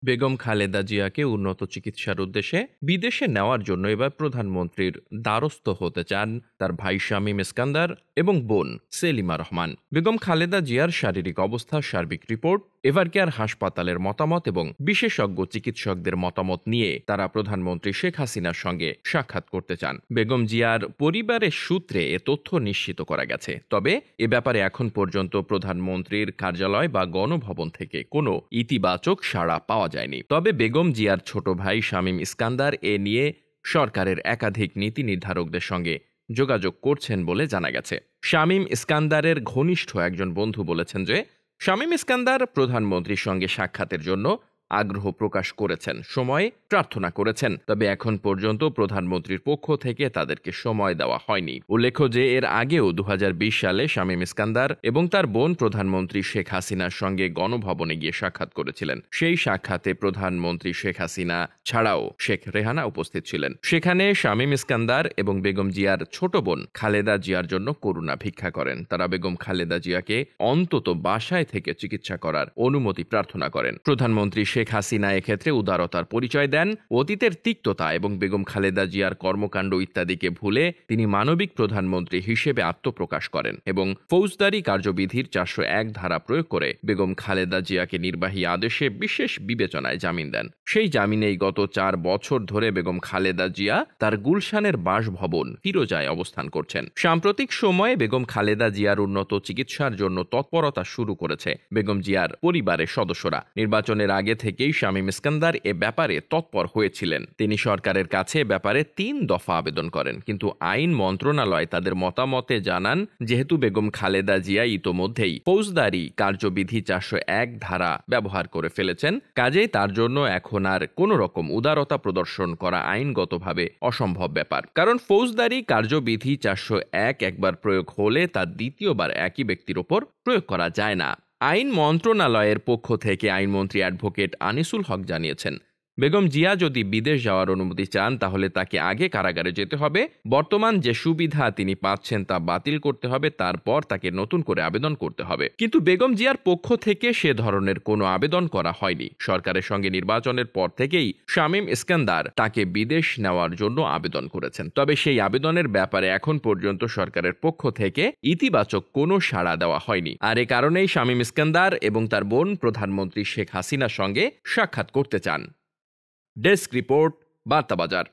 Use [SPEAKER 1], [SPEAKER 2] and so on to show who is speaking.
[SPEAKER 1] বেগম খালেদা জিয়াকে উন্নত চিকিৎসার উদ্দেশ্যে বিদেশে নেওয়ার জন্য এবার প্রধানমন্ত্রীর দ্বারস্থ হতে চান তার ভাই শামীম ইস্কান্দার এবং বোন সেলিমা রহমান। বেগম খালেদা জিয়ার শারীরিক অবস্থার সার্বিক রিপোর্ট, এভারকেয়ার হাসপাতালের মতামত এবং বিশেষজ্ঞ চিকিৎসকদের মতামত নিয়ে তারা প্রধানমন্ত্রী শেখ হাসিনার সঙ্গে সাক্ষাৎ করতে চান। বেগম জিয়ার পরিবারের সূত্রে এ তথ্য নিশ্চিত করা গেছে। তবে এ ব্যাপারে এখন পর্যন্ত প্রধানমন্ত্রীর কার্যালয় বা গণভবন থেকে কোনো ইতিবাচক সাড়া পাওয়া যায়নি। তবে বেগম জিয়ার ছোট ভাই শামীম ইস্কান্দার এ নিয়ে সরকারের একাধিক নীতি নির্ধারকদের সঙ্গে যোগাযোগ করছেন বলে জানা গেছে। শামীম ইস্কান্দারের ঘনিষ্ঠ একজন বন্ধু বলেছেন যে শামীম ইস্কান্দার প্রধানমন্ত্রীর সঙ্গে সাক্ষাতের জন্য আগ্রহ প্রকাশ করেছেন, সময় প্রার্থনা করেছেন। তবে এখন পর্যন্ত প্রধানমন্ত্রীর পক্ষ থেকে তাদেরকে সময় দেওয়া হয়নি। উল্লেখ্য যে এর আগেও 2020 সালে শামীম ইস্কান্দার এবং তার বোন প্রধানমন্ত্রী শেখ হাসিনার সঙ্গে গণভবনে গিয়ে সাক্ষাৎ করেছিলেন। সেই সাক্ষাতে প্রধানমন্ত্রী শেখ হাসিনা ছাড়াও শেখ রেহানা উপস্থিত ছিলেন। সেখানে শামীম ইস্কান্দার এবং বেগম জিয়ার ছোট বোন খালেদা জিয়ার জন্য করুণা ভিক্ষা করেন। তারা বেগম খালেদা জিয়াকে অন্তত বাসায় থেকে চিকিৎসা করার অনুমতি প্রার্থনা করেন। প্রধানমন্ত্রী শেখ হাসিনা এক্ষেত্রে উদারতার পরিচয় দেন। অতীতের তিক্ততা এবং বেগম খালেদা জিয়ার কর্মকাণ্ড ইত্যাদিকে ভুলে তিনি মানবিক প্রধানমন্ত্রী হিসেবে আত্মপ্রকাশ করেন এবং ফৌজদারি কার্যবিধির 401 ধারা প্রয়োগ করে বেগম খালেদা জিয়াকে নির্বাহী আদেশে বিশেষ বিবেচনায় জামিন দেন। সেই জামিনেই গত 4 বছর ধরে বেগম খালেদা জিয়া তার গুলশানের বাসভবন ফিরোজায় অবস্থান করছেন। সাম্প্রতিক সময়ে বেগম খালেদা জিয়ার উন্নত চিকিৎসার জন্য তৎপরতা শুরু করেছে বেগম জিয়ার পরিবারের সদস্যরা। নির্বাচনের আগে থেকেই শামীম ইস্কান্দার এ ব্যাপারে তৎপর হয়েছিলেন। তিনি সরকারের কাছে ব্যাপারে 3 দফা আবেদন করেন, কিন্তু আইন মন্ত্রণালয় তাদের মতামতে জানান যেহেতু বেগম খালেদা জিয়া ইতোমধ্যেই ফৌজদারি কার্যবিধি 401 ধারা ব্যবহার করে ফেলেছেন, কাজেই তার জন্য এখন আর কোনো রকম উদারতা প্রদর্শন করা আইনগতভাবে অসম্ভব ব্যাপার। কারণ ফৌজদারি কার্যবিধি 401 একবার প্রয়োগ হলে তা দ্বিতীয়বার একই ব্যক্তির ওপর প্রয়োগ করা যায় না। আইন মন্ত্রণালয়ের পক্ষ থেকে আইনমন্ত্রী অ্যাডভোকেট আনিসুল হক জানিয়েছেন, বেগম জিয়া যদি বিদেশ যাওয়ার অনুমতি চান তাহলে তাকে আগে কারাগারে যেতে হবে। বর্তমান যে সুবিধা তিনি পাচ্ছেন তা বাতিল করতে হবে, তারপর তাকে নতুন করে আবেদন করতে হবে। কিন্তু বেগম জিয়ার পক্ষ থেকে সে ধরনের কোনো আবেদন করা হয়নি। সরকারের সঙ্গে নির্বাচনের পর থেকেই শামীম ইস্কান্দার তাকে বিদেশ নেওয়ার জন্য আবেদন করেছেন। তবে সেই আবেদনের ব্যাপারে এখন পর্যন্ত সরকারের পক্ষ থেকে ইতিবাচক কোনো সাড়া দেওয়া হয়নি। আর এ কারণেই শামীম ইস্কান্দার এবং তার বোন প্রধানমন্ত্রী শেখ হাসিনার সঙ্গে সাক্ষাৎ করতে চান। Desk report, বার্তাবাজার।